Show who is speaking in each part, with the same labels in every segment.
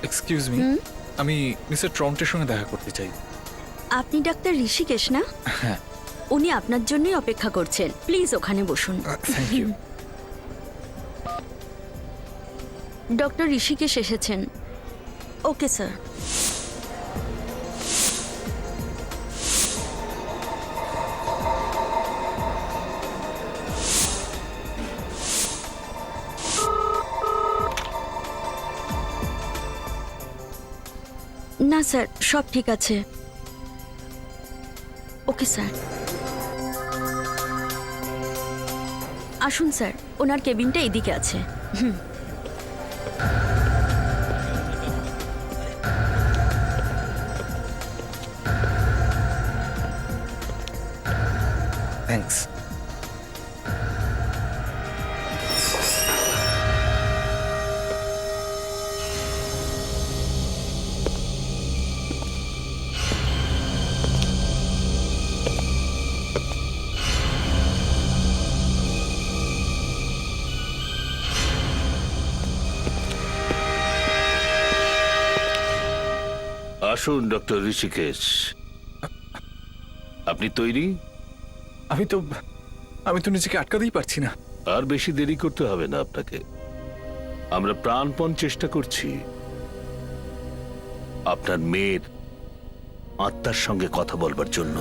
Speaker 1: Excuse me, আমি mister ট্রন্টের সঙ্গে দেখা করতে চাই।
Speaker 2: আপনি ডাক্তার ঋষিকেশ না?
Speaker 1: হ্যাঁ।
Speaker 2: উনি আপনার জন্যই অপেক্ষা করছেন, প্লিজ ওখানে বসুন।
Speaker 1: Thank you.
Speaker 2: ডক্টর ঋষিকেশ এসেছেন। Okay sir. না স্যার, সব ঠিক আছে। Okay sir. আসুন স্যার, ওনার কেবিনটা এদিকে আছে।
Speaker 1: থ্যাঙ্কস।
Speaker 3: আসুন ডক্টর ঋষিকেশ, আপনি তৈরি?
Speaker 1: আমি তো নিজেকে আটকাতেই পারছি না।
Speaker 3: আর বেশি দেরি করতে হবে না আপনাকে। আমরা প্রাণপণ চেষ্টা করছি আপনার মেয়ের আত্মার সঙ্গে কথা বলবার জন্য।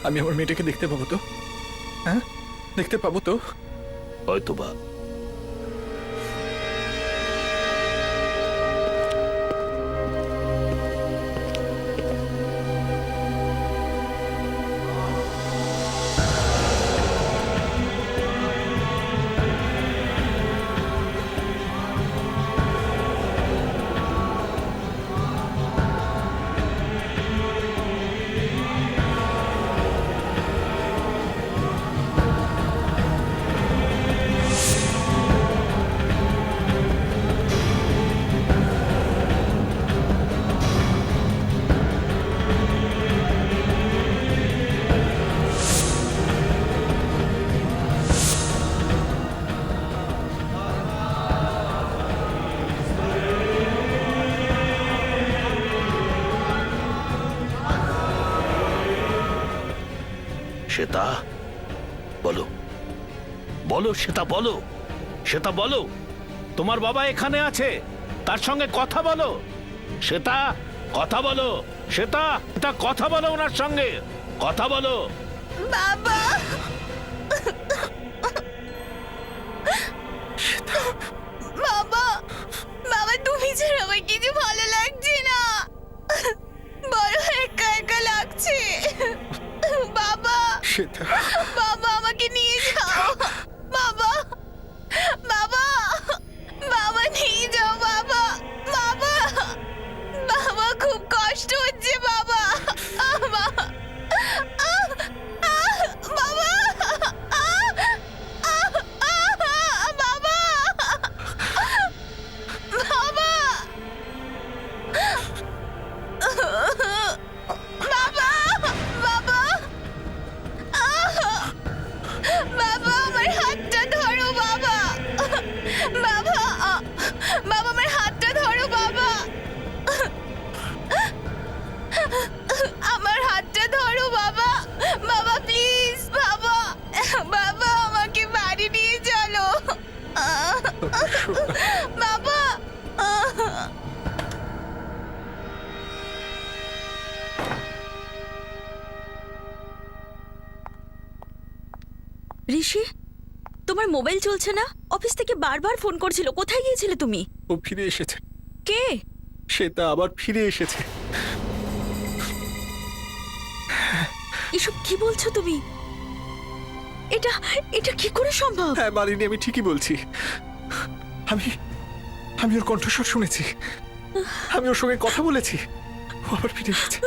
Speaker 1: আমি আমার মেয়েটাকে দেখতে পাবো তো? হ্যাঁ, দেখতে পাবো তো?
Speaker 3: হয়তোবা। শ্বেতা, বলো বলো শ্বেতা, বলো শ্বেতা, বলো তোমার বাবা এখানে আছে, তার সঙ্গে কথা বলো। শ্বেতা, কথা বলো। শ্বেতা, এটা কথা বলো, ওনার সঙ্গে কথা বলো।
Speaker 2: বাবা, বাবা, বাবা, তুমি ছাড়া আমার কিছু ভালো লাগছে না। বড় একা একা লাগছে। বাবা,
Speaker 1: শ্বেতা,
Speaker 2: বাবা, আমাকে নিয়ে যাও। বাবা, বাবা, বাবা, নিয়ে যাও বাবা। বাবা, বাবা, খুব কষ্ট হচ্ছে বাবা। বাবা, বাবা, বাবা, বাবা, বাবা, বাবা, বাবা, আমার হাতটা ধরো বাবা। বাবা, বাবা, আমার হাতটা ধরো বাবা। আমার হাতটা ধরো বাবা। বাবা, প্লিজ বাবা। বাবা, আমাকে বাড়ি নিয়ে চলো বাবা। ঋষি, তোমার মোবাইল চলছে না? অফিস থেকে বারবার ফোন করছিল, কোথায় গিয়েছিলে তুমি?
Speaker 1: ও ফিরে এসেছে।
Speaker 2: কে?
Speaker 1: শ্বেতা আবার ফিরে এসেছে।
Speaker 2: এসব কি বলছো তুমি? এটা এটা কি করে সম্ভব?
Speaker 1: হ্যাঁ মালিনী, আমি ঠিকই বলছি। আমি আমি ওর কণ্ঠস্বর শুনেছি, আমি ওর সঙ্গে কথা বলেছি। ও আবার ফিরে এসেছে।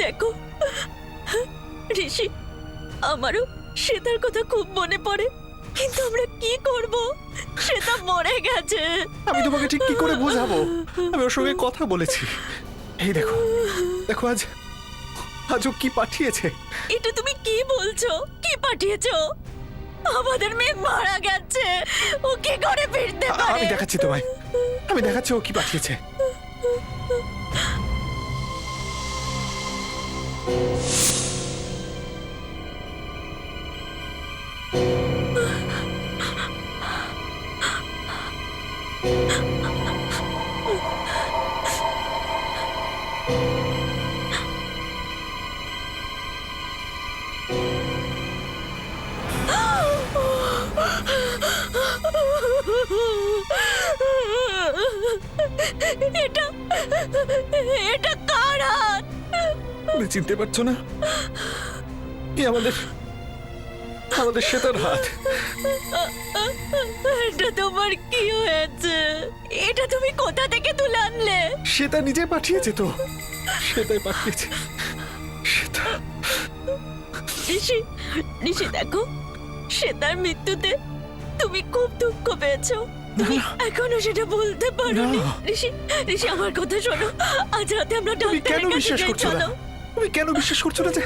Speaker 2: দেখো ঋষি, আমারও শ্বেতার কথা খুব মনে পড়ে, কিন্তু আমরা কি করব? শ্বেতা মরে গেছে।
Speaker 1: আমি তোমাকে ঠিক কি করে বোঝাবো? আমি ওর সঙ্গে কথা বলেছি। এই দেখো, দেখো আজ ও কি পাঠিয়েছে।
Speaker 2: এটা তুমি কি বলছো? কি পাঠিয়েছো? আমাদের মেয়ে মারা গেছে। ও কি করে ফিরতে পারে?
Speaker 1: আমি দেখাচ্ছি তোমায়, আমি দেখাচ্ছি ও কি পাঠিয়েছে।
Speaker 2: এটা এটা কার হাত?
Speaker 1: তুমি চিনতে পারছো না? এ আমাদের আমাদের শ্বেতার হাত।
Speaker 2: এটা তোমার কি হয়েছে? এটা তুমি কোথা থেকে তুলে আনলে?
Speaker 1: শ্বেতা নিজে পাঠিয়েছে তো, শ্বেতাই পাঠিয়েছে। শ্বেতা,
Speaker 2: ঋষি, ঋষি দেখো, শ্বেতার মৃত্যুতে তুমি খুব দুঃখ পেয়েছো। তুমি এখনো সেটা বলতে পারোনি।
Speaker 1: না।
Speaker 2: ঋষি, ঋষি আমার কথা শোনো। আজ রাতে আমরা
Speaker 1: তুমি কেন
Speaker 2: ডাক্তারের কাছে
Speaker 1: বিশ্বাস
Speaker 2: যাই,
Speaker 1: করছো না?
Speaker 2: চলো।
Speaker 1: তুমি কেন বিশ্বাস করছো না যে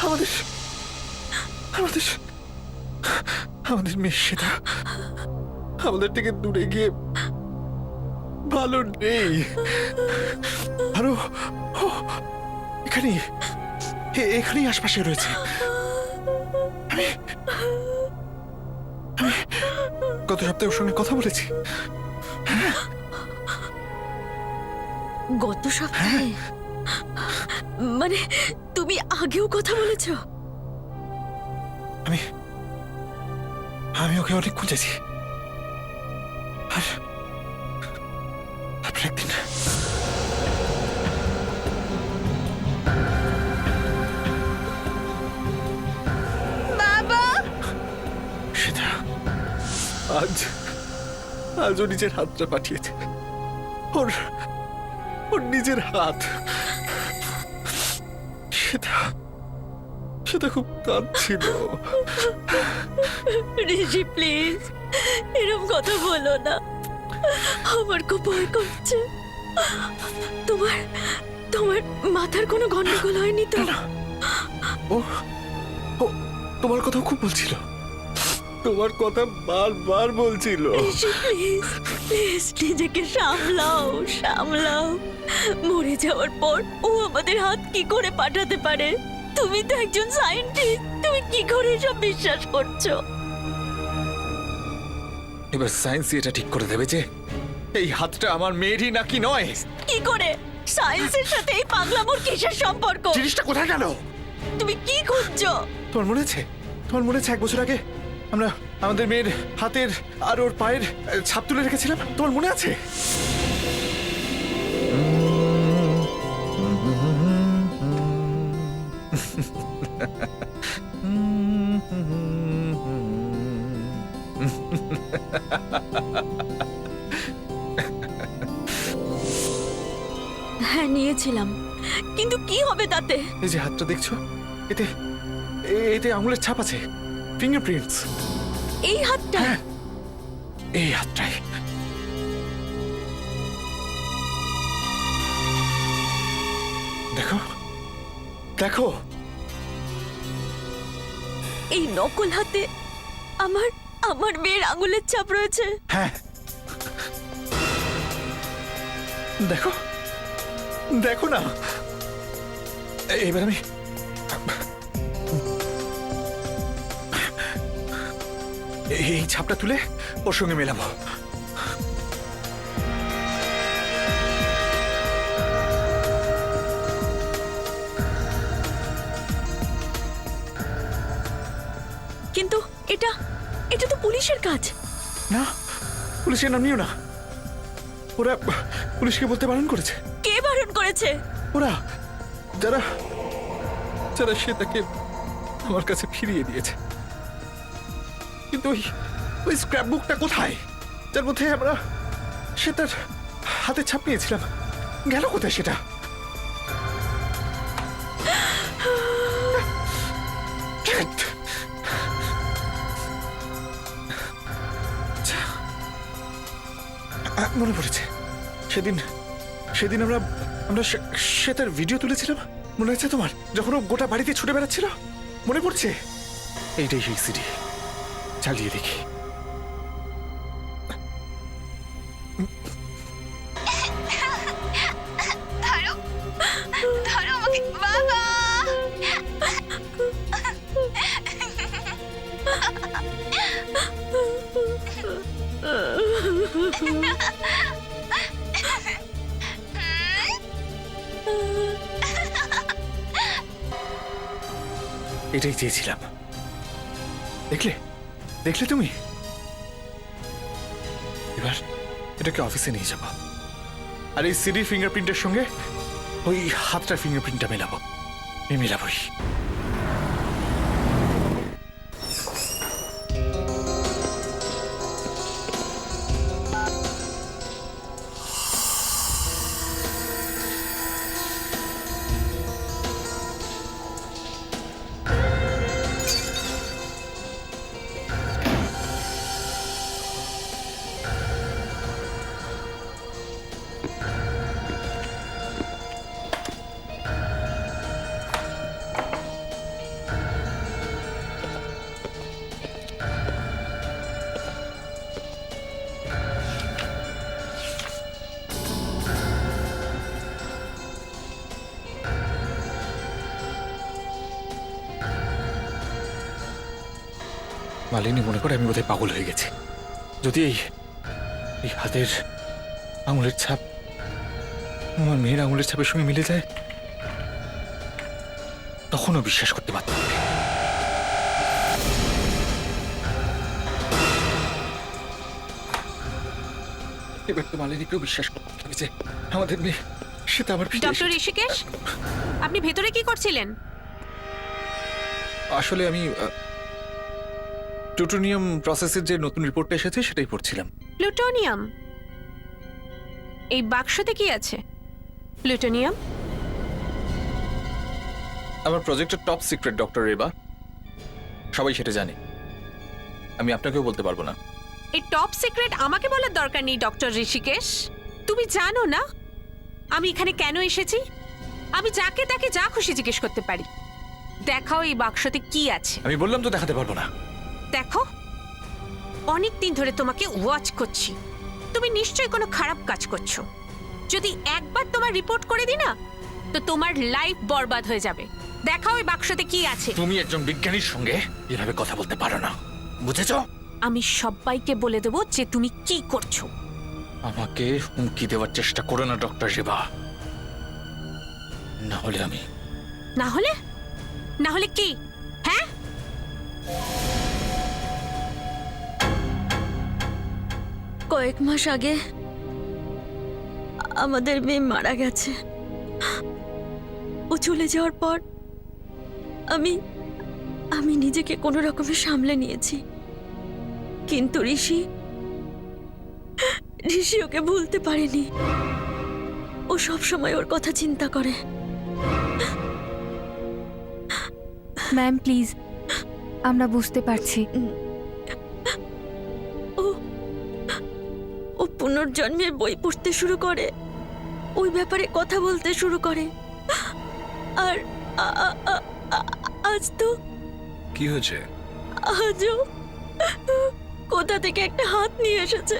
Speaker 1: আমাদের আমাদের আমাদের মেয়ে শ্বেতা আমাদের থেকে দূরে গিয়ে ভালো নেই? আরো ও, এখানেই এখানেই আশপাশে রয়েছে। আমি আমি গত সপ্তাহে ওর সঙ্গে কথা বলেছি।
Speaker 2: গত সপ্তাহে? মানে তুমি আগেও কথা বলেছো?
Speaker 1: আমি আমি ওকে অনেক খুঁজেছি। আর তারপর একদিন
Speaker 2: বাবা,
Speaker 1: সেটা আজ আজ ও নিজের হাতটা পাঠিয়েছে। ওর ওর নিজের হাত। সেটা সেটা খুব কাঁদছিল।
Speaker 2: ঋষি প্লিজ এরকম কথা বলো না, আমার খুব ভয় করছে। তোমার তোমার মাথার কোনো গন্ডগোল হয়নি তো?
Speaker 1: না, ও ও তোমার কথাও খুব বলছিল, তোমার কথা বারবার বলছিল।
Speaker 2: ঋষি প্লিজ প্লিজ নিজেকে সামলাও, সামলাও। মরে যাওয়ার পর ও আমাদের হাত কি করে পাঠাতে পারে? তুমি তো একজন সায়েন্টিস্ট, তুমি কি করে এসব বিশ্বাস করছো?
Speaker 1: এবার সায়েন্স এটা ঠিক করে দেবে যে এই হাতটা আমার মেয়েরই নাকি নয়।
Speaker 2: কি করে? সায়েন্সের সাথে এই পাগলামোর কিসের সম্পর্ক?
Speaker 1: জিনিসটা কোথায় গেল?
Speaker 2: তুমি কি খুঁজছো?
Speaker 1: তোমার মনে আছে? তোমার মনে আছে 1 বছর আগে আমরা আমাদের মেয়ের হাতের আর ওর পায়ের ছাপ তুলে রেখেছিলাম? তোমার মনে আছে?
Speaker 2: হ্যাঁ নিয়েছিলাম, কিন্তু কি হবে তাতে?
Speaker 1: এই যে হাতটা দেখছো, এতে এতে আঙুলের ছাপ আছে, ফিঙ্গারপ্রিন্টস।
Speaker 2: এই হাতটা?
Speaker 1: হ্যাঁ, এই হাতটাই। দেখো দেখো,
Speaker 2: এই নকল হাতে আমার আমার মেয়ের আঙুলের ছাপ রয়েছে।
Speaker 1: হ্যাঁ দেখো দেখো না। এবার আমি এই ছাপটা তুলে ওর সঙ্গে মেলাবো।
Speaker 2: কিন্তু এটা এটা তো পুলিশের কাজ।
Speaker 1: না, পুলিশের নাম নিও না। ওরা পুলিশকে বলতে বারণ করেছে।
Speaker 2: কে বারণ করেছে?
Speaker 1: ওরা যারা যারা সে তাকে আমার কাছে ফিরিয়ে দিয়েছে। কিন্তু ওই স্ক্র্যাপ বুকটা কোথায়, যার মধ্যে আমরা সে তার হাতে ছাপ নিয়েছিলাম? গেল কোথায় সেটা? আচ্ছা, মনে পড়েছে, সেদিন সেদিন আমরা আমরা সে তার ভিডিও তুলেছিলাম, মনে আছে তোমার? যখন ও গোটা বাড়িতে ছুটে বেড়াচ্ছিল, মনে পড়ছে? এইটাই সেই সিডি। চালিয়ে দেখি।
Speaker 2: ধরো ধরো আমাকে বাবা।
Speaker 1: এটাই চেয়েছিলাম। দেখলে দেখলে তুমি? এবার এটাকে অফিসে নিয়ে যাব, আর এই সিডির ফিঙ্গারপ্রিন্টের সঙ্গে ওই হাতটার ফিঙ্গারপ্রিন্টটা মেলাবো। আমি মেলাবই। মালিনী মনে করে আমি বোধহয় পাগল হয়ে গেছি। যদি এই হাতের আঙুলের ছাপ আমার মেয়ের আঙুলের ছাপের সঙ্গে মিলে যায়, তখনও বিশ্বাস করতে পারতাম না। এবার তো মালিনীকেও বিশ্বাস করতে হবে যে আমাদের মেয়ে, সে তো আমার পিঠে
Speaker 4: ডক্টর ঋষিকেশ, আপনি ভেতরে কি করছিলেন?
Speaker 1: আসলে আমি প্লুটোনিয়াম প্রসেসের যে নতুন রিপোর্টটা এসেছে সেটাই পড়ছিলাম।
Speaker 4: প্লুটোনিয়াম? এই বাক্সতে কি আছে? প্লুটোনিয়াম?
Speaker 1: আমার প্রজেক্টের টপ সিক্রেট ডক্টর রেবা, সবাই সেটা জানে, আমি আপনাকেও বলতে পারবো না।
Speaker 4: এই টপ সিক্রেট আমাকে বলার দরকার নেই ডক্টর ঋষিকেশ। তুমি জানো না আমি এখানে কেন এসেছি? আমি যাকে তাকে যা খুশি জিজ্ঞেস করতে পারি। দেখাও এই বাক্সতে কি আছে।
Speaker 1: আমি বললাম তো দেখাতে পারবো না।
Speaker 4: দেখো, অনেক দিন ধরে তোমাকে ওয়াচ করছি, তুমি নিশ্চয়ই কোনো খারাপ কাজ করছো। যদি একবার তোমার রিপোর্ট করে দিই না, তো তোমার লাইফ বরবাদ হয়ে যাবে। দেখাও এই বাক্সতে কি আছে।
Speaker 1: তুমি একজন বিজ্ঞানীর সঙ্গে এভাবে কথা বলতে পারো না, বুঝেছো?
Speaker 4: আমি সবাইকে বলে দেবো যে তুমি কি করছো।
Speaker 1: আমাকে হুমকি দেওয়ার চেষ্টা করো না ডক্টর রেবা, না হলে আমি।
Speaker 4: না হলে? না হলে কি? হ্যাঁ,
Speaker 2: কয়েক মাস আগে আমাদের মেয়ে মারা গেছে। ও চলে যাওয়ার পর আমি আমি নিজেকে কোনো রকমে সামলে নিয়েছি, কিন্তু ঋষি ওকে ভুলতে পারেনি। ও সব সময় ওর কথা চিন্তা করে।
Speaker 5: ম্যাম প্লিজ, আমরা বুঝতে পারছি।
Speaker 2: ও ও পুনর্জন্মের বই পড়তে শুরু করে, ওই ব্যাপারে কথা বলতে শুরু করে। আর আজ তো
Speaker 6: কি হয়েছে?
Speaker 2: আজও কোথা থেকে একটা হাত নিয়ে এসেছে,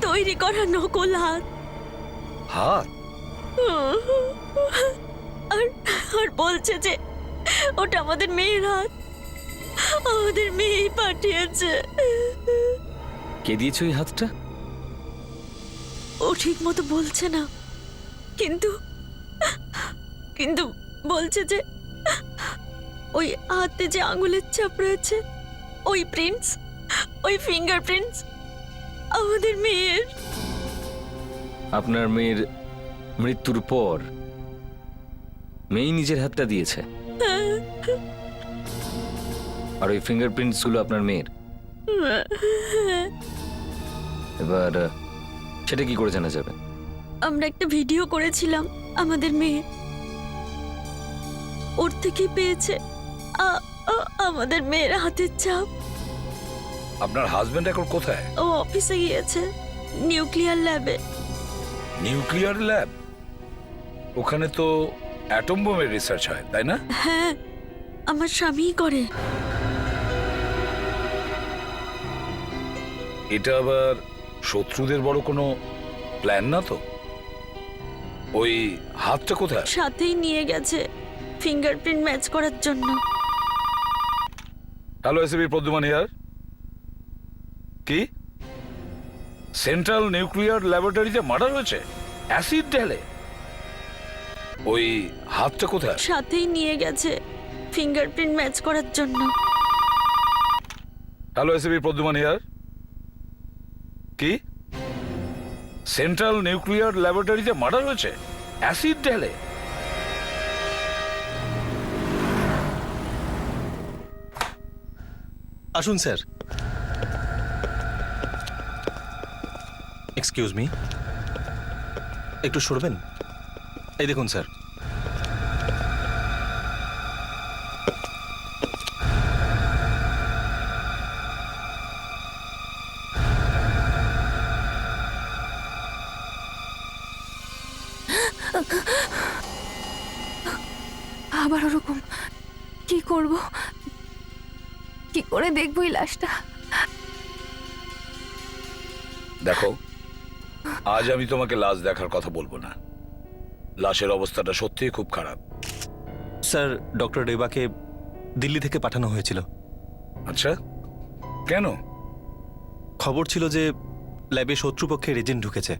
Speaker 2: তৈরি করা নকল হাত।
Speaker 6: হাত?
Speaker 2: আর আর বলছে যে ওটা আমাদের মেয়ের হাত, আমাদের মেয়েই পাঠিয়েছে।
Speaker 6: কে দিয়েছে ওই হাতটা?
Speaker 2: ও ঠিক মতো বলছে না, কিন্তু কিন্তু বলছে যে ওই হাতে যে আঙুলের ছাপ রয়েছে, ওই প্রিন্টস, ওই ফিঙ্গারপ্রিন্টস আমাদের মেয়ের।
Speaker 6: আপনার মেয়ের মৃত্যুর পর মেয়ে নিজের হাতটা দিয়েছে, আর ওই ফিঙ্গারপ্রিন্টস গুলো আপনার মেয়ের। এবার সেটা কি করে জানা যাবে?
Speaker 2: আমরা একটা ভিডিও করেছিলাম আমাদের মেয়ে, ওর থেকেই পেয়েছে আমাদের মেয়ের হাতের ছাপ।
Speaker 7: আপনার হাজবেন্ড এখন কোথায়?
Speaker 2: ও অফিসে গিয়েছে, নিউক্লিয়ার ল্যাবে।
Speaker 7: Nuclear lab? ওখানে তো অ্যাটম বোমের রিসার্চ হয়, তাই না?
Speaker 2: হ্যাঁ, আমার স্বামীই করে।
Speaker 7: এটা আবার শত্রুদের বড় কোনো প্ল্যান না তো? ওই হাতটা কোথায়?
Speaker 2: সাথেই নিয়ে গেছে ফিঙ্গারপ্রিন্ট ম্যাচ করার জন্য।
Speaker 7: Hello SB Pradyuman here. কি সেন্ট্রাল নিউক্লিয়ার ল্যাবরেটরিতে মার্ডার হয়েছে অ্যাসিড ঢেলে? ওই হাতটা কোথায়?
Speaker 2: সাথেই নিয়ে গেছে ফিঙ্গারপ্রিন্ট ম্যাচ করার জন্য।
Speaker 7: Hello SB Pradyuman here. কি সেন্ট্রাল নিউক্লিয়ার ল্যাবরেটরিতে মার্ডার হয়েছে অ্যাসিড ঢেলে?
Speaker 8: আসুন স্যার। এক্সকিউজ মি, একটু সরবেন। এই দেখুন স্যার,
Speaker 5: আবার ওরকম কি করব, কি করে দেখবো এই লাশটা?
Speaker 7: দেখো, আজ আমি তোমাকে লাশ দেখার কথা বলবো না। লাশের অবস্থাটা সত্যিই খুব খারাপ।
Speaker 8: স্যার ডক্টর রেবাকে দিল্লি থেকে পাঠানো হয়েছিল।
Speaker 7: আচ্ছা, কেন?
Speaker 8: খবর ছিল যে ল্যাবে শত্রুপক্ষের এজেন্ট ঢুকেছে,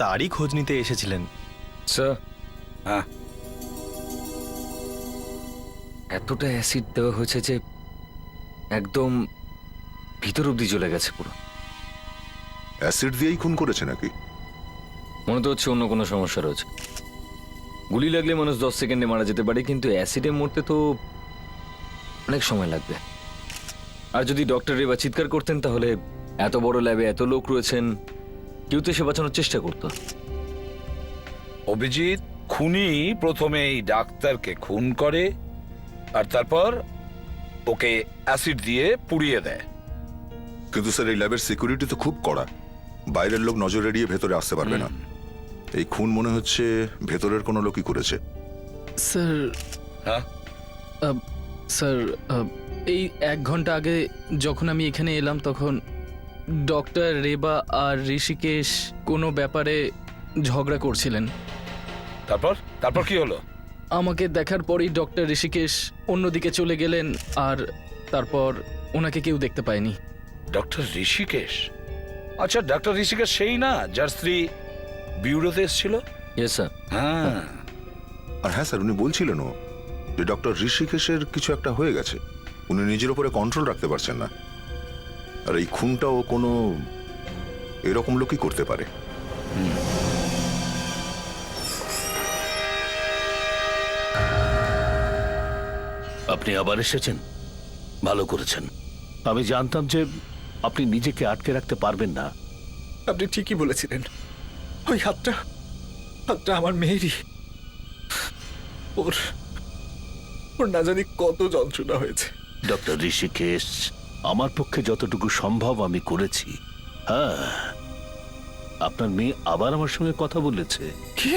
Speaker 8: তারই খোঁজ নিতে এসেছিলেন।
Speaker 6: স্যার,
Speaker 7: হ্যাঁ,
Speaker 6: এতটা অ্যাসিড দেওয়া হয়েছে যে একদম ভিতর অব্দি চলে গেছে পুরো।
Speaker 9: অ্যাসিড দিয়েই খুন করেছে নাকি?
Speaker 6: মনে তো হচ্ছে অন্য কোনো সমস্যা রয়েছে। গুলি লাগলে মানুষ 10 সেকেন্ডে মারা যেতে পারে, কিন্তু অ্যাসিডে মরতে তো অনেক সময় লাগবে। আর যদি ডক্টর রেবা চিৎকার করতেন তাহলে এত বড় ল্যাবে এত লোক রয়েছেন, কেউ তো সে বাঁচানোর চেষ্টা করতো।
Speaker 7: অভিজিৎ খুনি প্রথমে এই ডাক্তারকে খুন করে আর তারপর ওকে অ্যাসিড দিয়ে পুড়িয়ে দেয়।
Speaker 9: কিন্তু স্যার এই ল্যাবের সিকিউরিটি তো খুব কড়া, বাইরের লোক নজর এড়িয়ে ভেতরে আসতে পারবে না। এই খুন মনে হচ্ছে ভেতরের কোনো লোকই করেছে।
Speaker 10: স্যার,
Speaker 7: হ্যাঁ,
Speaker 10: স্যার, এই 1 ঘন্টা আগে যখন আমি এখানে এলাম তখন ডক্টর রেবা আর ঋষিকেশ কোনো ব্যাপারে ঝগড়া করছিলেন।
Speaker 7: তারপর তারপর কি হলো?
Speaker 10: আমাকে দেখার পরেই ডক্টর ঋষিকেশ অন্যদিকে চলে গেলেন, আর তারপর ওনাকে কেউ দেখতে পায়নি।
Speaker 7: ডক্টর ঋষিকেশ? আচ্ছা, ডক্টর ঋষিকেশ সেই না যার স্ত্রী বিউরোতে এসেছিল?
Speaker 6: Yes sir.
Speaker 7: হ্যাঁ,
Speaker 9: আর হ্যাঁ স্যার, উনি বলছিলেনও যে ডক্টর ঋষিকেশের কিছু একটা হয়ে গেছে, উনি নিজের উপরে কন্ট্রোল রাখতে পারছেন না। আর এই খুনটাও কোনো এরকম লোকই করতে পারে।
Speaker 3: আপনি আবার এসেছেন, ভালো করেছেন। আমি জানতাম যে আপনি নিজেকে আটকে রাখতে পারবেন না।
Speaker 1: আপনি ঠিকই বলেছিলেন, ওই হাতটা আমার মেয়েরই। ওর ওর না জানি কত যন্ত্রণা হয়েছে।
Speaker 3: ডক্টর ঋষিকেশ, আমার পক্ষে যতটুকু সম্ভব আমি করেছি। হ্যাঁ, আপনার মেয়ে আবার আমার সঙ্গে কথা বলেছে।
Speaker 1: কি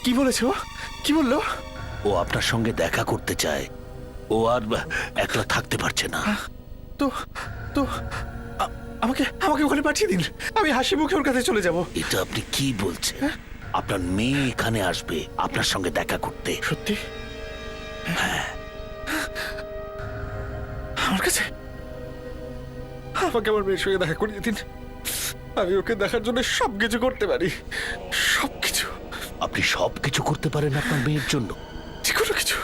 Speaker 1: কি বলেছে ও? কি বললো?
Speaker 3: ও আপনার সঙ্গে দেখা করতে চায়। ও আর একলা থাকতে পারছে না।
Speaker 1: তো তো আমাকে ওখানে পাঠিয়ে দিন, আমি হাসি মুখে ওর কাছে চলে যাব।
Speaker 3: এটা আপনি কি বলছেন? আপনার মেয়ে এখানে আসবে আপনার সঙ্গে দেখা করতে।
Speaker 1: সত্যি? আমার কাছে আমাকে আমার মেয়ের সঙ্গে দেখা করিয়ে দিন। আমি ওকে দেখার জন্য সবকিছু করতে পারি, সবকিছু।
Speaker 3: আপনি সবকিছু করতে পারেন আপনার মেয়ের জন্য?
Speaker 1: যে কোনো কিছু।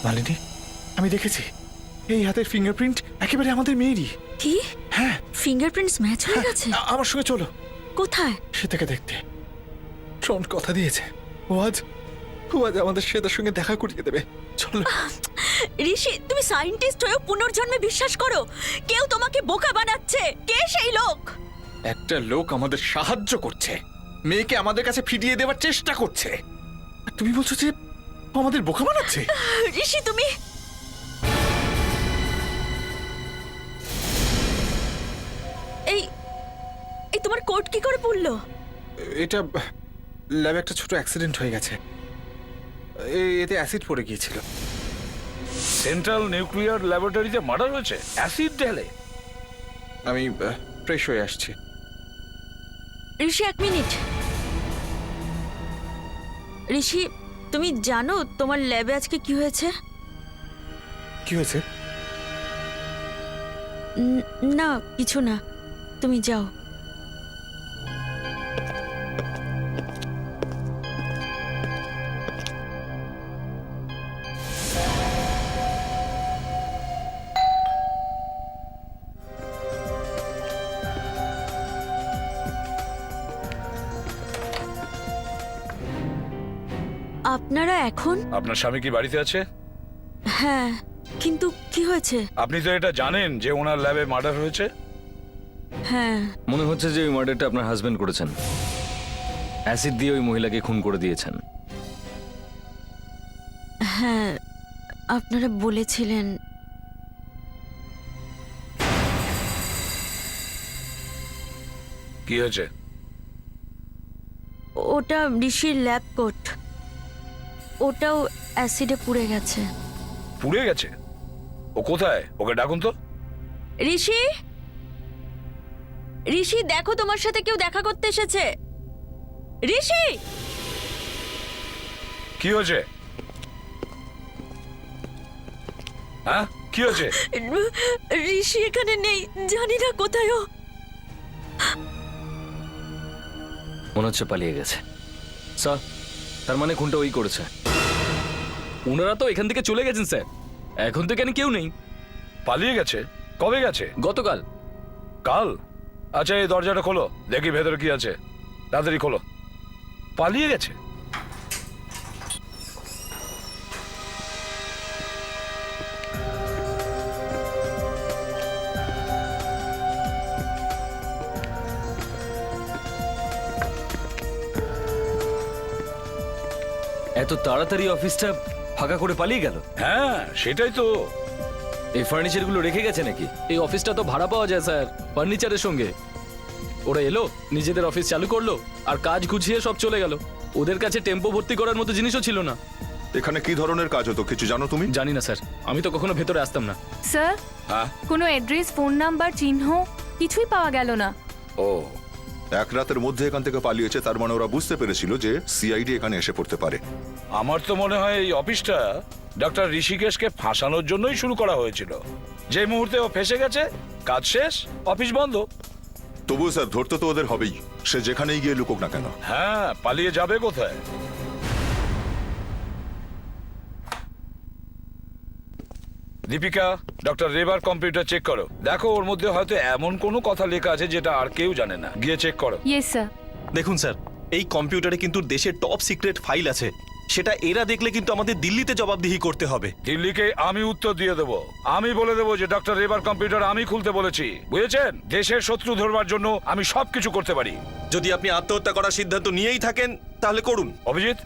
Speaker 1: মালিনী, আমি দেখেছি এই হাতের ফিঙ্গারপ্রিন্ট একেবারে আমাদের মেয়েরই।
Speaker 2: কি?
Speaker 1: হ্যাঁ,
Speaker 2: ফিঙ্গারপ্রিন্টস ম্যাচ হয়ে গেছে?
Speaker 1: আমার সঙ্গে চলো।
Speaker 2: কোথায়?
Speaker 1: শ্বেতাকে দেখতে। ট্রন কথা দিয়েছে, ও আজ আমাদের শ্বেতার সঙ্গে দেখা করিয়ে দেবে। চলো।
Speaker 2: ঋষি, তুমি সায়েন্টিস্ট হয়েও পুনর্জন্মে বিশ্বাস করো? কেউ তোমাকে বোকা বানাচ্ছে। কে সেই লোক?
Speaker 1: একটা লোক আমাদের সাহায্য করছে, মেয়েকে আমাদের কাছে ফিরিয়ে দেওয়ার চেষ্টা করছে। আর তুমি বলছো যে ও আমাদের বোকা বানাচ্ছে?
Speaker 2: ঋষি, তুমি এই তোমার কোট কি করে পড়লো?
Speaker 1: এটা ল্যাবে একটা ছোট অ্যাক্সিডেন্ট হয়ে গেছে। এতে অ্যাসিড পড়ে গিয়েছিল।
Speaker 7: সেন্ট্রাল নিউক্লিয়ার ল্যাবরেটরিতে মার্ডার হয়েছে অ্যাসিড ঢেলে?
Speaker 1: আমি ফ্রেশ হয়ে আসছি।
Speaker 2: ঋষি, 1 মিনিট। ঋষি, তুমি জানো তোমার ল্যাবে আজকে কি হয়েছে?
Speaker 1: কি হয়েছে?
Speaker 2: না, কিছু না, তুমি যাও। আপনারা এখন?
Speaker 7: আপনার স্বামী কি বাড়িতে আছে?
Speaker 2: হ্যাঁ, কিন্তু কি হয়েছে?
Speaker 7: আপনি তো এটা জানেন যে ওনার ল্যাবে মার্ডার হয়েছে?
Speaker 2: হ্যাঁ।
Speaker 6: মনে হচ্ছে যে ওই মার্ডারটা আপনার হাজবেন্ড করেছেন। অ্যাসিড দিয়ে ওই মহিলাকে খুন করে দিয়েছেন।
Speaker 2: হ্যাঁ, আপনারা বলেছিলেন।
Speaker 7: কি হয়েছে?
Speaker 2: ওটা ঋষির ল্যাব কোট, ওটাও অ্যাসিডে পুড়ে গেছে।
Speaker 7: পুড়ে গেছে? ও কোথায়? ওকে ডাকুন তো।
Speaker 2: ঋষি, ঋষি, দেখো তোমার সাথে কেউ দেখা করতে এসেছে। ঋষি!
Speaker 7: কি হয়েছে? হ্যাঁ, কি হয়েছে?
Speaker 2: ঋষি এখানে নেই, জানি না কোথায় ও।
Speaker 6: মনে হচ্ছে পালিয়ে গেছে। স্যার, তার মানে খুনটা ওই করেছে।
Speaker 10: ওনারা তো এখান থেকে চলে গেছেন স্যার, এখন তো এখানে কেউ নেই।
Speaker 7: পালিয়ে গেছে? কবে গেছে?
Speaker 10: গতকাল।
Speaker 7: কাল? আচ্ছা, এই দরজাটা খোলো, দেখি ভেতরে কি আছে। তাড়াতাড়ি খোলো। পালিয়ে গেছে?
Speaker 6: এত তাড়াতাড়ি অফিসটা ফাঁকা করে পালিয়ে গেল?
Speaker 7: হ্যাঁ, সেটাই তো।
Speaker 6: এই ফার্নিচারগুলো রেখে গেছে নাকি?
Speaker 10: এই অফিসটা তো ভাড়া পাওয়া যায় স্যার, ফার্নিচারের সঙ্গে। ওরা এলো, নিজেদের অফিস চালু করলো, আর কাজ গুছিয়ে সব চলে গেল। ওদের কাছে টেম্পো ভর্তি করার মতো জিনিসও ছিল না।
Speaker 9: এখানে কি ধরনের কাজ হতো কিছু জানো তুমি?
Speaker 10: জানি না স্যার, আমি তো কখনো ভেতরে আসতাম না।
Speaker 5: স্যার,
Speaker 7: হ্যাঁ?
Speaker 5: কোনো অ্যাড্রেস, ফোন নাম্বার, চিহ্ন কিছুই পাওয়া গেল না।
Speaker 7: ও,
Speaker 9: এক রাতের মধ্যে এখান থেকে পালিয়েছে, তার মানে ওরা বুঝতে পেরেছিল যে সিআইডি এখানে এসে পড়তে পারে।
Speaker 7: আমার তো মনে হয় এই অফিসটা ডক্টর ঋষিকেশকে ফাঁসানোর জন্যই শুরু করা হয়েছিল। যে মুহূর্তে ও ফেসে গেছে, কাজ শেষ, অফিস বন্ধ।
Speaker 9: তবুও স্যার, ধরতে তো ওদের হবেই, সে যেখানেই গিয়ে লুকুক না কেন।
Speaker 7: হ্যাঁ, পালিয়ে যাবে কোথায়? দীপিকা, ডক্টর রেবার কম্পিউটার চেক করো। দেখো ওর মধ্যে হয়তো এমন কোনো কথা লেখা আছে যেটা আর কেউ জানে না। গিয়ে চেক করো।
Speaker 5: Yes sir.
Speaker 8: দেখুন স্যার, এই কম্পিউটারে কিন্তু দেশের টপ সিক্রেট ফাইল আছে। সেটা এরা দেখলে কিন্তু আমাদের দিল্লিতে জবাবদিহি করতে হবে।
Speaker 7: দিল্লিকে আমি উত্তর দিয়ে দেবো। আমি বলে দেবো যে ডক্টর রেবার কম্পিউটার আমি খুলতে বলেছি, বুঝেছেন? দেশের শত্রু ধরবার জন্য আমি সবকিছু করতে পারি।
Speaker 8: যদি আপনি আত্মহত্যা করার সিদ্ধান্ত নিয়েই থাকেন তাহলে করুন।
Speaker 7: অভিজিৎ,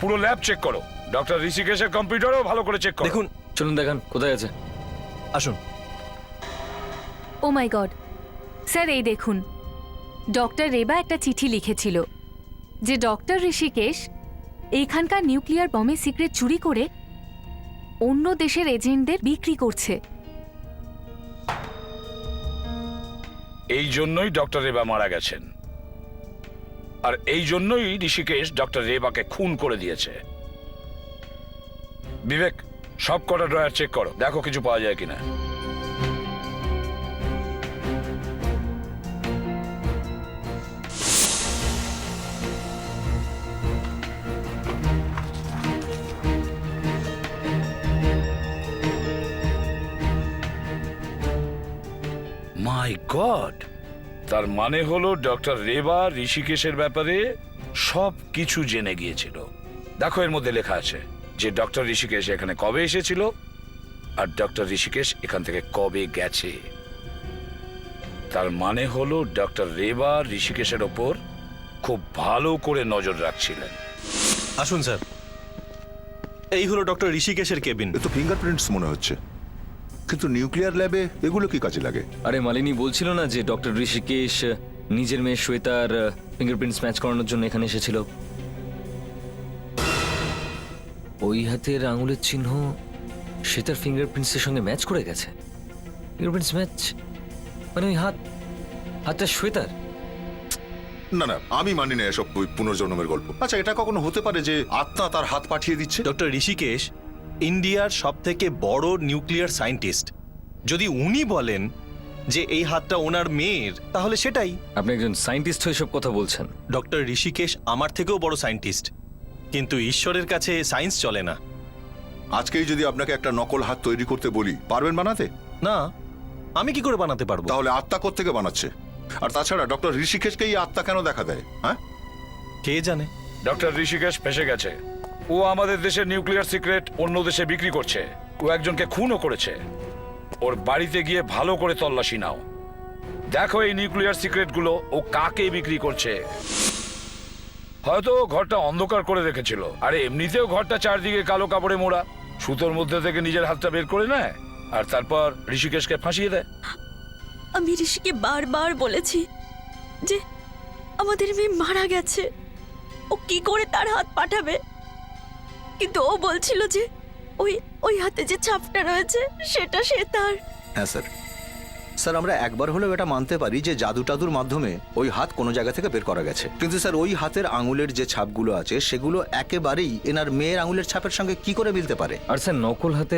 Speaker 7: পুরো ল্যাব চেক করো। ডক্টর ঋষিকেশের কম্পিউটারও ভালো করে চেক করো।
Speaker 8: দেখুন,
Speaker 6: চলুন দেখান কোথায় আছে।
Speaker 8: আসুন।
Speaker 5: ও মাই গড স্যার, এই দেখুন, ডক্টর রেবা একটা চিঠি লিখেছিল যে ডক্টর ঋষিকেশ এইখানকার নিউক্লিয়ার বমের সিক্রেট চুরি করে অন্য দেশের এজেন্টদের বিক্রি করছে।
Speaker 7: এই জন্যই ডক্টর রেবা মারা গেছেন, আর এই জন্যই ঋষিকেশ ডক্টর রেবাকে খুন করে দিয়েছে। বিবেক, সব কটা ড্রয়ার চেক করো, দেখো কিছু পাওয়া যায় কিনা। মাই গড, তার মানে হলো ডক্টর রেবা ঋষিকেশের ব্যাপারে সব কিছু জেনে গিয়েছিল। দেখো এর মধ্যে লেখা আছে যে ডক্টর ঋষিকেশ এখানে কবে এসেছিল আর ডক্টর ঋষিকেশ এখান থেকে কবে গেছে। তার মানে হলো ডক্টর রেবা ঋষিকেশের ওপর খুব ভালো করে নজর রাখছিলেন।
Speaker 8: আসুন স্যার, এই হলো ডক্টর ঋষিকেশের কেবিন।
Speaker 9: এ তো ফিঙ্গারপ্রিন্টস মনে হচ্ছে, কিন্তু নিউক্লিয়ার ল্যাবে এগুলো কি কাজে লাগে?
Speaker 6: আরে মালিনী বলছিল না যে ডক্টর ঋষিকেশ নিজের মেয়ে শ্বেতার ফিঙ্গারপ্রিন্টস ম্যাচ করানোর জন্য এখানে এসেছিল। ওই হাতের আঙুলের চিহ্ন শ্বেতার ফিঙ্গারপ্রিন্টসের সঙ্গে ম্যাচ করে গেছে। ফিঙ্গারপ্রিন্টস ম্যাচ মানে ওই হাতটা শ্বেতার।
Speaker 9: না না, আমি মানি না এসব ওই পুনর্জন্মের গল্প। আচ্ছা, এটা কখনো হতে পারে যে আত্মা তার হাত পাঠিয়ে দিচ্ছে?
Speaker 8: ডক্টর ঋষিকেশ ইন্ডিয়ার সব থেকে বড় নিউক্লিয়ার সায়েন্টিস্ট। যদি উনি বলেন যে এই হাতটা ওনার মেয়ের, তাহলে সেটাই।
Speaker 6: আপনি একজন সায়েন্টিস্ট হয়ে সব কথা বলছেন।
Speaker 8: ডক্টর ঋষিকেশ আমার থেকেও বড় সায়েন্টিস্ট, কিন্তু ঈশ্বরের কাছে সায়েন্স চলে না।
Speaker 9: আজকেই যদি আপনাকে একটা নকল হাত তৈরি করতে বলি, পারবেন বানাতে?
Speaker 8: না, আমি কি করে বানাতে পারবো?
Speaker 9: তাহলে আত্মা কোত্থেকে বানাচ্ছে? আর তাছাড়া ডক্টর ঋষিকেশকে এই আত্মা কেন দেখা দেয়? হ্যাঁ,
Speaker 8: কে জানে।
Speaker 7: ডক্টর ঋষিকেশ ফেসে গেছে। ও আমাদের দেশের নিউক্লিয়ার সিক্রেট অন্য দেশে বিক্রি করছে। ও একজনকে খুনও করেছে। ওর বাড়িতে গিয়ে ভালো করে তল্লাশি নাও, দেখো এই নিউক্লিয়ার সিক্রেটগুলো ও কাকে বিক্রি করছে। হয়তো ও ঘরটা অন্ধকার করে রেখেছিল, আর এমনিতেও ঘরটা চারদিকে কালো কাপড়ে মোড়া। সুতোর মধ্যে থেকে নিজের হাতটা বের করে নেয় আর তারপর ঋষিকেশকে ফাঁসিয়ে দেয়।
Speaker 2: আমি ঋষিকে বারবার বলেছি যে আমাদের মেয়ে মারা গেছে, ও কি করে তার হাত পাঠাবে, কিন্তু ও বলছিল যে ওই হাতে যে ছাপটা রয়েছে সেটা সে তার।
Speaker 11: হ্যাঁ স্যার, স্যার আমরা একবার হলেও এটা মানতে পারি যে জাদু টাদুর মাধ্যমে ওই হাত কোনো জায়গা থেকে বের করা গেছে, কিন্তু স্যার ওই হাতের আঙুলের যে ছাপগুলো আছে সেগুলো একেবারেই এনার মেয়ের আঙুলের ছাপের সঙ্গে কি করে মিলতে পারে?
Speaker 6: আর স্যার নকল হাতে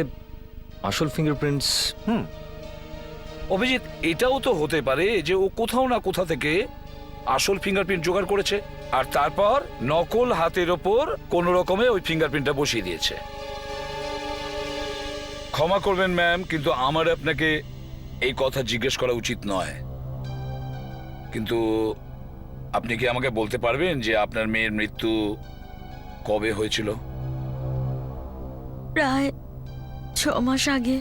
Speaker 6: আসল ফিঙ্গারপ্রিন্টস।
Speaker 7: অভিজিৎ, এটাও তো হতে পারে যে ও কোথাও না কোথা থেকে আসল ফিঙ্গারপ্রিন্ট জোগাড় করেছে আর তারপর নকল হাতের ওপর কোন রকমে ওই ফিঙ্গারপ্রিন্টটা বসিয়ে দিয়েছে। ক্ষমা করবেন ম্যাম, কিন্তু আমার আপনাকে এই কথা জিজ্ঞেস করা উচিত নয়, কিন্তু আপনি কি আমাকে বলতে পারবেন যে আপনার মেয়ের মৃত্যু কবে হয়েছিল?
Speaker 2: প্রায় 6 মাস আগে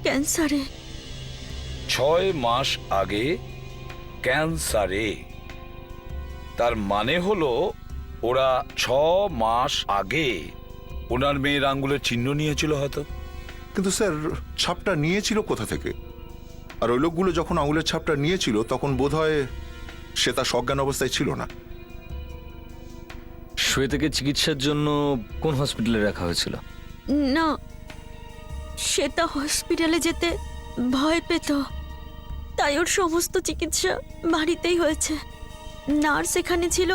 Speaker 2: ক্যান্সারে।
Speaker 7: 6 মাস আগে ক্যান্সারে? তার মানে হলো ওরা 6 মাস আগে ওনার মেয়ের আঙ্গুলের চিহ্ন নিয়েছিল হয়তো।
Speaker 9: কিন্তু স্যার ছাপটা নিয়েছিল কোথা থেকে? আর ওই লোকগুলো যখন আঙুলের ছাপটা নিয়েছিল তখন বোধহয় সে তার সজ্ঞান অবস্থায় ছিল না।
Speaker 6: শ্বেতাকে চিকিৎসার জন্য কোন হসপিটালে রাখা হয়েছিল?
Speaker 2: না, শ্বেতা হসপিটালে যেতে ভয় পেত, তাই ওর সমস্ত চিকিৎসা বাড়িতেই হয়েছে। নার্স এখানে ছিল,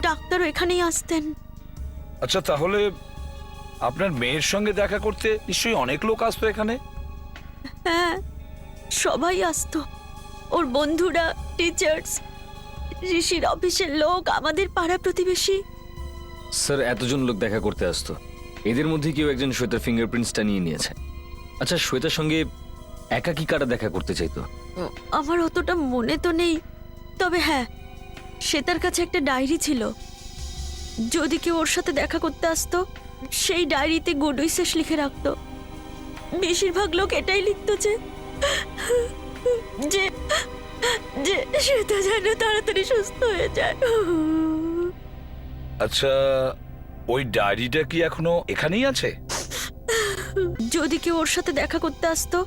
Speaker 2: ডাক্তারও এখানেই আসতেন।
Speaker 7: আচ্ছা, তাহলে আপনার মেয়ের সঙ্গে দেখা করতে নিশ্চয়ই অনেক লোক আসতো এখানে?
Speaker 2: হ্যাঁ, সবাই আসতো, ওর বন্ধুরা, টিচার্স, ঋষির অফিসের লোক, আমাদের পাড়া প্রতিবেশী।
Speaker 6: স্যার এতজন লোক দেখা করতে আসতো, এদের মধ্যে কেউ একজন শ্বেতার ফিঙ্গারপ্রিন্টসটা নিয়ে নিয়েছে। আচ্ছা, শ্বেতার সঙ্গে একাকি কারা দেখা করতে চাইতো?
Speaker 2: আমার অতটা মনে তো নেই, তবে হ্যাঁ, শ্বেতার কাছে একটা ডায়েরি ছিল। যদি কেউ ওর সাথে দেখা করতে আসতো সেই ডায়েরিতে গুড উইশেস লিখে রাখতো। বেশিরভাগ লোক এটাই লিখতো যে যে যে শ্বেতা যেন তাড়াতাড়ি সুস্থ হয়ে যায়।
Speaker 7: আচ্ছা, ওই ডায়েরিটা কি এখনো এখানেই আছে?
Speaker 2: যদি কেউ ওর সাথে দেখা করতে আসতো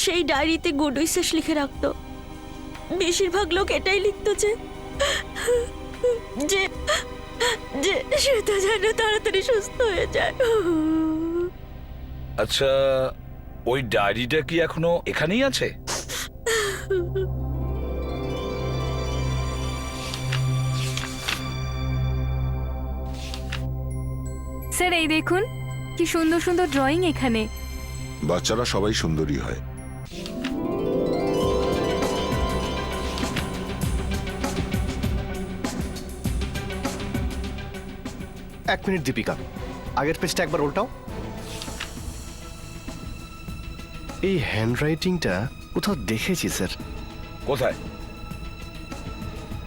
Speaker 2: সেই ডায়েরিতে গুড উইশেস লিখে রাখতো। বেশিরভাগ লোক এটাই লিখতো যে যে যে শ্বেতা যেন তাড়াতাড়ি সুস্থ হয়ে যায়।
Speaker 7: আচ্ছা, ওই ডায়েরিটা কি এখনো এখানেই আছে?
Speaker 5: স্যার এই দেখুন কি সুন্দর সুন্দর ড্রয়িং এখানে।
Speaker 9: বাচ্চারা সবাই সুন্দরী হয়।
Speaker 12: এক মিনিট দীপিকা, আগের পেজটা একবার উল্টাও। এই হ্যান্ডরাইটিংটা কোথাও দেখেছি স্যার।
Speaker 7: কোথায়?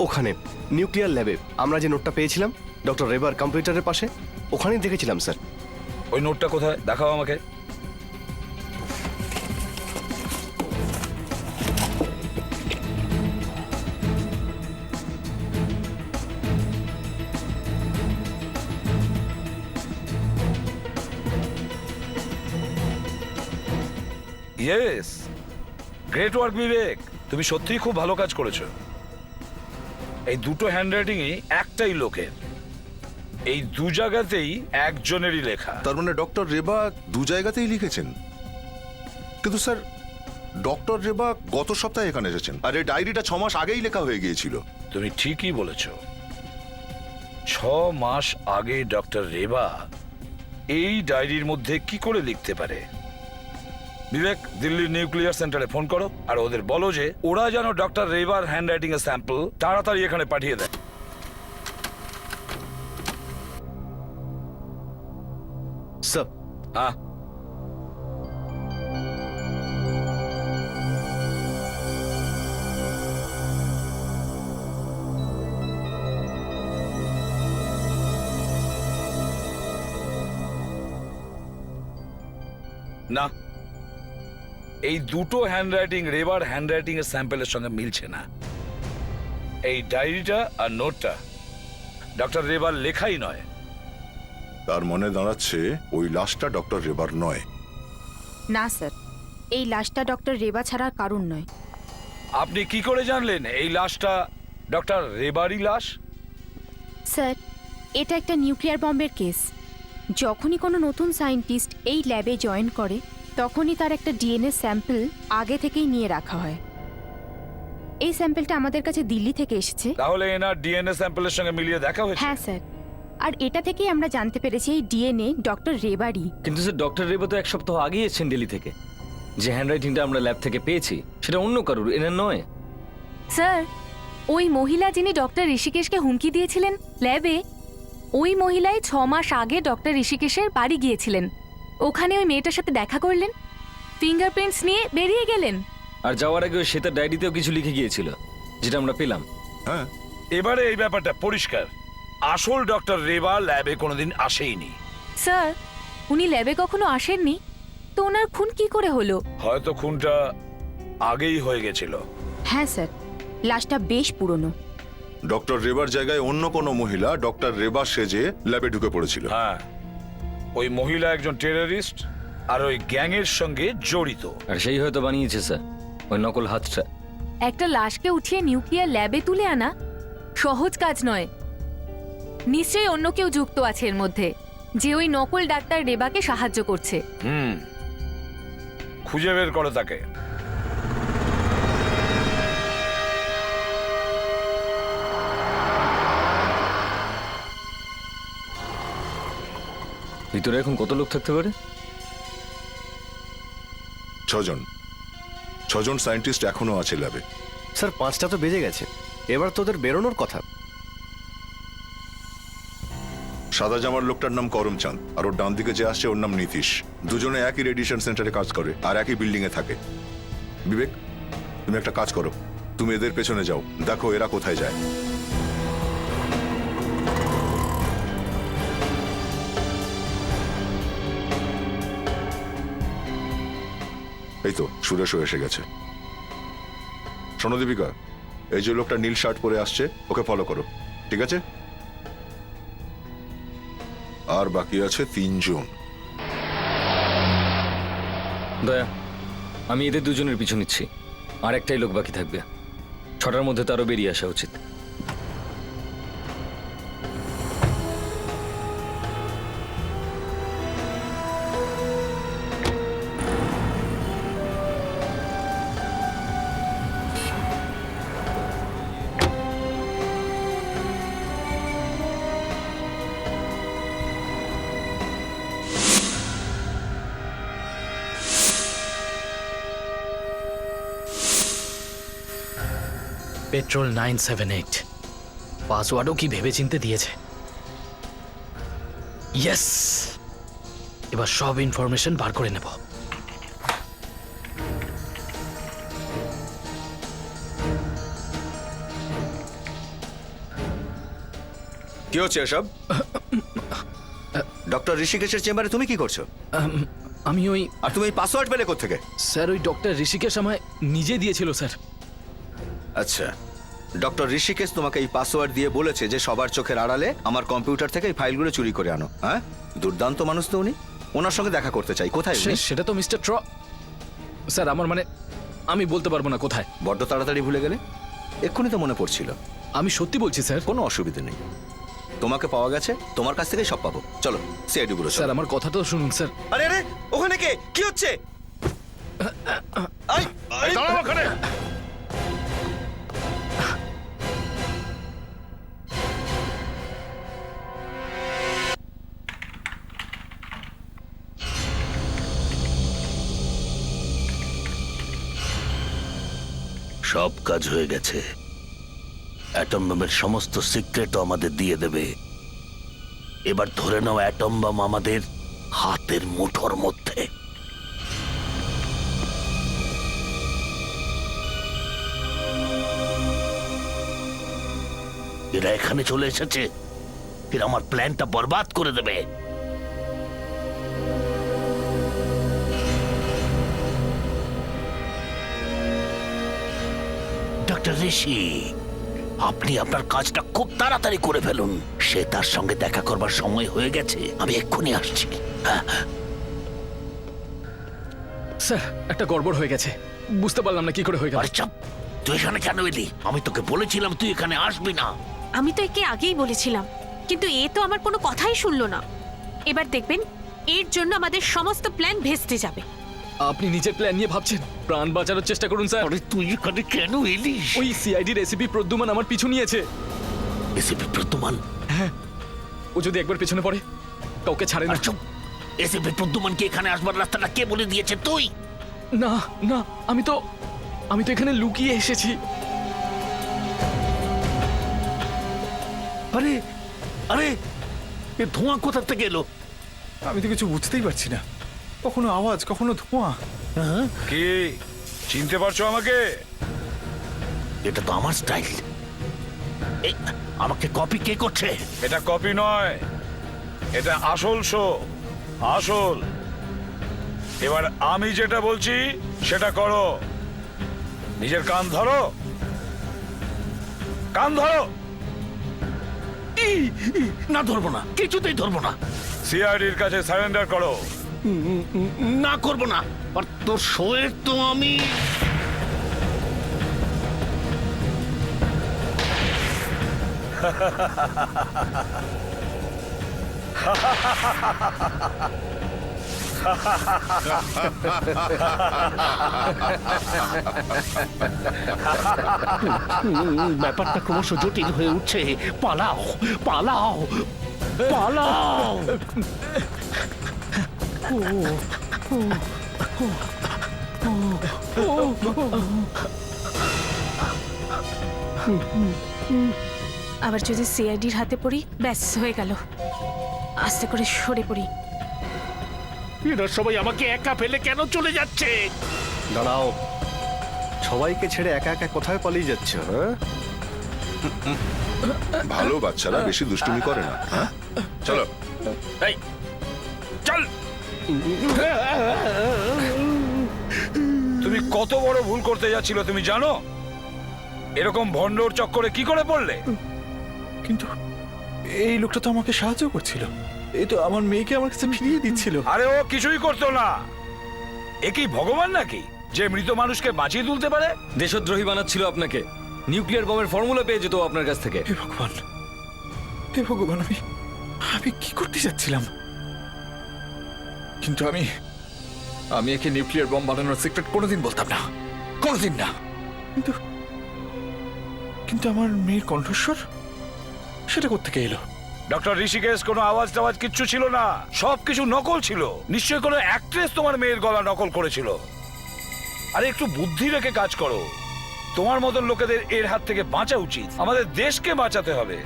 Speaker 12: ওখানে নিউক্লিয়ার ল্যাবে আমরা যে নোটটা পেয়েছিলাম ডক্টর রেবার কম্পিউটারের পাশে, ওখানেই দেখেছিলাম স্যার।
Speaker 7: ওই নোটটা কোথায়? দেখাও আমাকে। ইয়েস, গ্রেট ওয়ার্ক বিবেক, তুমি সত্যিই খুব ভালো কাজ করেছো। এই দুটো হ্যান্ডরাইটিংই একটাই লোকের, এই দু জায়গাতেই একজনেরই লেখা।
Speaker 9: তার মানে ডক্টর রেবা দু জায়গাতেই লিখেছেন। কিন্তু স্যার ডক্টর রেবা গত সপ্তাহে এখানে এসেছেন, আর এই ডায়েরিটা 6 মাস আগেই লেখা হয়ে গিয়েছিল।
Speaker 7: তুমি ঠিকই বলেছ, 6 মাস আগে ডক্টর রেবা এই ডায়েরির মধ্যে কি করে লিখতে পারে? বিবেক, দিল্লির নিউক্লিয়ার সেন্টারে ফোন করো আর ওদের বলো যে ওরা যেন ডক্টর রেবার হ্যান্ডরাইটিং এর স্যাম্পল তাড়াতাড়ি এখানে পাঠিয়ে দেয়।
Speaker 12: স্যার,
Speaker 7: হ্যাঁ, না, এই দুটো হ্যান্ডরাইটিং রেবার হ্যান্ডরাইটিং এর স্যাম্পলের সঙ্গে মিলছে না। এই ডায়েরিটা আর নোটটা ডক্টর রেবার লেখাই নয়।
Speaker 9: তার মনে দাঁড়াচ্ছে ওই লাশটা ডক্টর রেবার নয়।
Speaker 13: না স্যার, এই লাশটা ডক্টর রেবা ছাড়ার কারণ নয়।
Speaker 7: আপনি কি করে জানলেন এই লাশটা ডক্টর রেবারই লাশ?
Speaker 13: স্যার, এটা একটা নিউক্লিয়ার বম্বের কেস। যখনই কোনো নতুন সায়েন্টিস্ট এই ল্যাবে জয়েন করে তখনই তার একটা ডিএনএ স্যাম্পল আগে থেকেই নিয়ে রাখা হয়। এই স্যাম্পলটা আমাদের কাছে দিল্লি থেকে এসেছে।
Speaker 7: তাহলে এনার ডিএনএ স্যাম্পলের সঙ্গে মিলিয়ে দেখা হয়েছে?
Speaker 13: হ্যাঁ স্যার, আর এটা থেকেই আমরা জানতে পেরেছি এই ডিএনএ ডক্টর রেবারই।
Speaker 6: কিন্তু স্যার ডক্টর রেবা তো 1 সপ্তাহ আগেই এসেছেন দিল্লি থেকে। যে হ্যান্ডরাইটিংটা আমরা ল্যাব থেকে পেয়েছি সেটা অন্য কারুর, এনার নয়।
Speaker 5: স্যার, ওই মহিলা যিনি ডক্টর ঋষিকেশকে হুমকি দিয়েছিলেন ল্যাবে, ওই মহিলাই 6 মাস আগে ডক্টর ঋষিকেশের বাড়ি গিয়েছিলেন। ওখানে ওই মেয়েটার সাথে দেখা করলেন, ফিঙ্গারপ্রিন্টস নিয়ে বেরিয়ে গেলেন।
Speaker 6: আর যাওয়ার আগে সে তার ডায়েরিতেও কিছু লিখে গিয়েছিল, যেটা আমরা পেলাম।
Speaker 9: হ্যাঁ,
Speaker 7: এবারে এই ব্যাপারটা পরিষ্কার, আসল ডক্টর রেবা ল্যাবে কোনোদিন আসেইনি।
Speaker 5: স্যার, উনি ল্যাবে কখনো আসেননি, তো ওনার খুন কি করে হলো?
Speaker 7: হয়তো খুনটা আগেই হয়ে গেছিল।
Speaker 13: হ্যাঁ স্যার, লাশটা বেশ পুরনো।
Speaker 9: ডক্টর রেবার জায়গায় অন্য কোনো মহিলা ডক্টর রেবা সেজে ল্যাবে ঢুকে পড়েছিল।
Speaker 7: হ্যাঁ, ওই মহিলা একজন টেররিস্ট আর ওই গ্যাংয়ের সঙ্গে জড়িত।
Speaker 6: আর সেই হয়তো বানিয়েছে স্যার ওই নকল হাতটা।
Speaker 5: একটা লাশকে উঠিয়ে নিউক্লিয়ার ল্যাবে তুলে আনা সহজ কাজ নয়। নিশ্চয়ই অন্য কেউ যুক্ত আছে এর মধ্যে, যে ওই নকল ডাক্তার রেবাকে সাহায্য করছে।
Speaker 7: খুঁজে বের করো তাকে।
Speaker 6: ভিতরে এখন কত লোক থাকতে পারে?
Speaker 9: 6 জন সায়েন্টিস্ট এখনো আছে ল্যাবে।
Speaker 12: স্যার 5টা তো বেজে গেছে, এবার তোদের বেরোনোর কথা।
Speaker 9: সাদা জামার লোকটার নাম করমচাঁদ, আর ওর ডান দিকে যে আসছে ওর নাম নীতিশ। দুজনে একই রেডিয়েশন সেন্টারে কাজ করে আর একই বিল্ডিং এ থাকে। বিবেক, তুমি একটা কাজ করো, তুমি এদের পেছনে যাও, দেখো এরা কোথায় যায়। এই তো সুরেশও এসে গেছে। শোনো দীপিকা, এই যে লোকটা নীল শার্ট পরে আসছে ওকে ফলো করো, ঠিক আছে? আর বাকি আছে 3 জন।
Speaker 6: দয়া, আমি এদের দুজনের পিছু নিচ্ছি, আর একটাই লোক বাকি থাকবে। 6টার মধ্যে তারও বেরিয়ে আসা উচিত।
Speaker 10: পেট্রোল 978, পাসওয়ার্ডও কি ভেবেচিন্তে দিয়েছে। ইয়েস, এবার সব ইনফরমেশন বার করে নেব।
Speaker 11: কি হচ্ছে এসব? ডক্টর ঋষিকেশের চেম্বারে তুমি কি করছো?
Speaker 10: আমি ওই
Speaker 11: আর তুমি এই পাসওয়ার্ড পেলে কোত্থেকে?
Speaker 10: স্যার, ওই ডক্টর ঋষিকেশ আমায় নিজে দিয়েছিল স্যার।
Speaker 11: আচ্ছা, ডক্টর ঋষিকেশ তোমাকে এই পাসওয়ার্ড দিয়ে বলেছে যে সবার চোখের আড়ালে আমার কম্পিউটার থেকে এই ফাইলগুলো চুরি করে আনো। হ্যাঁ, দুর্দান্ত মানুষ তো উনি। ওনার সঙ্গে দেখা করতে চাই। কোথায় উনি?
Speaker 10: সেটা তো মিস্টার স্যার, আমার মানে আমি বলতে পারবো না কোথায়।
Speaker 11: বড্ড তাড়াতাড়ি ভুলে গেলে? এক্ষুনি তো মনে পড়ছিল।
Speaker 10: আমি সত্যি বলছি স্যার।
Speaker 11: কোনো অসুবিধা নেই। তোমাকে পাওয়া গেছে, তোমার কাছ থেকেই সব পাবো। চলো সিআইডি গুলো।
Speaker 10: স্যার আমার কথা তো শুনুন স্যার।
Speaker 8: আরে আরে ওখানে কে, কি হচ্ছে?
Speaker 3: দাঁড়াও ওখানে। সব কাজ হয়ে গেছে। অ্যাটম বোমের সমস্ত সিক্রেটও আমাদের দিয়ে দেবে। এবার ধরে নাও অ্যাটম বোম আমাদের হাতের মুঠোর মধ্যে। এরা এখানে চলে এসেছে, এরা আমার প্ল্যানটা বরবাদ করে দেবে। ডক্টর ঋষি, আপনি আপনার কাজটা খুব তাড়াতাড়ি করে ফেলুন। সে তার সঙ্গে দেখা করবার সময় হয়ে গেছে, আমি এক্ষুনি আসছি। হ্যাঁ,
Speaker 10: স্যার একটা গড়বড় হয়ে গেছে, বুঝতে পারলাম না কি করে হয়ে গেল।
Speaker 3: আরে চাপ, তুই এখানে কেন এলি? আমি তোকে বলেছিলাম তুই এখানে আসবি না।
Speaker 4: আমি তো একে আগেই বলেছিলাম, কিন্তু এ তো আমার কোনো কথাই শুনলো না। এবার দেখবেন এর জন্য আমাদের সমস্ত প্ল্যান ভেস্তে যাবে।
Speaker 10: আপনি নিজের প্ল্যান নিয়ে ভাবছেন, প্রাণ বাঁচানোর চেষ্টা করুন স্যার।
Speaker 3: আরে তুই এখানে কেন এলিস?
Speaker 10: ওই সিআইডি রেসিপি প্রদ্যুমান আমার পিছু নিয়েছে।
Speaker 3: এসিপি প্রদ্যুমান?
Speaker 10: ও যদি একবার পেছনে পড়ে কাউকে ছাড়ে না।
Speaker 3: আর চুপ, এসিপি প্রদ্যুমানকে এখানে আসবার রাস্তাটা কে বলে দিয়েছে? তুই?
Speaker 10: না না, আমি তো এখানে লুকিয়ে এসেছি।
Speaker 3: আরে আরে, এ ধোঁয়া কোথা থেকে এলো?
Speaker 1: আমি তো কিছু বুঝতেই পারছি না, কখনো আওয়াজ কখনো ধোঁয়া।
Speaker 7: কি চিনতে পারছো আমাকে?
Speaker 3: এটা তো আমার স্টাইল। আমাকে কপি কে করছে?
Speaker 7: এটা কপি নয়, এটা আসল শো, আসল। এবার আমি যেটা বলছি সেটা করো। নিজের কান ধরো, কান ধরো।
Speaker 3: না ধরবো না, কিছুতেই ধরবো না।
Speaker 7: সিআইডির কাছে সারেন্ডার করো।
Speaker 3: না করবো না। আর তোর শোয়ের তো আমি ব্যাপারটা ক্রমশ জটিল হয়ে উঠছে। পালাও পালাও পালাও।
Speaker 4: আবার যদি সিআইডির হাতে পড়ি, ব্যাস হয়ে গেল। আস্তে করে সরে পড়ি।
Speaker 3: এরা সবাই আমাকে একা ফেলে কেন চলে যাচ্ছে?
Speaker 12: দাঁড়াও, সবাইকে ছেড়ে একা একা কোথায় পালিয়ে যাচ্ছ? হ্যাঁ,
Speaker 9: ভালো বাচ্চারা বেশি দুষ্টুমি করে না। হ্যাঁ? চলো।
Speaker 3: এই চল।
Speaker 7: তুমি কত বড় ভুল করতে যাচ্ছিল তুমি জানো? এরকম ভণ্ডর চক্করে কি করে পড়লে?
Speaker 1: কিন্তু এই লোকটা তো আমাকে সাহায্য করছিল, এই তো আমার মেয়েকে আমার কাছে ফিরিয়ে দিচ্ছিল।
Speaker 7: আরে ও কিছুই করতো না। এ কি ভগবান নাকি যে মৃত মানুষকে বাঁচিয়ে তুলতে পারে?
Speaker 6: দেশদ্রোহী বানাচ্ছিল আপনাকে। নিউক্লিয়ার বমের ফর্মুলা পেয়ে যেত আপনার কাছ থেকে।
Speaker 1: হে ভগবান, হে ভগবান, আমি কি করতে যাচ্ছিলাম? কিন্তু আমি একে নিউক্লিয়ার বম বানানোর সিক্রেট কোনোদিন বলতাম না, কোনোদিন না। কিন্তু আমার মেয়ের কণ্ঠস্বর সেটা কোত্থেকে এলো?
Speaker 7: ডক্টর ঋষিকেশ কোনো আওয়াজ টাওয়াজ কিচ্ছু ছিল না, সবকিছু নকল ছিল। নিশ্চয়ই কোনো অ্যাক্ট্রেস তোমার মেয়ের গলা নকল করেছিল। আরে একটু বুদ্ধি রেখে কাজ করো। তোমার মতন লোকেদের এর হাত থেকে বাঁচা উচিত। আমাদের দেশকে বাঁচাতে হবে।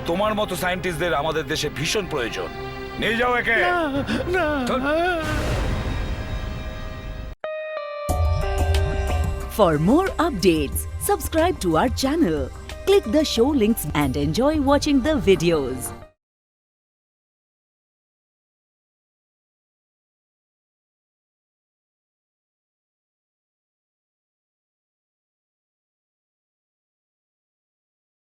Speaker 7: তোমার মতো সায়েন্টিস্টদের আমাদের দেশে ভীষণ প্রয়োজন। নিয়ে যাও একে।
Speaker 14: For more updates, subscribe to our channel, click the show links and enjoy watching the videos.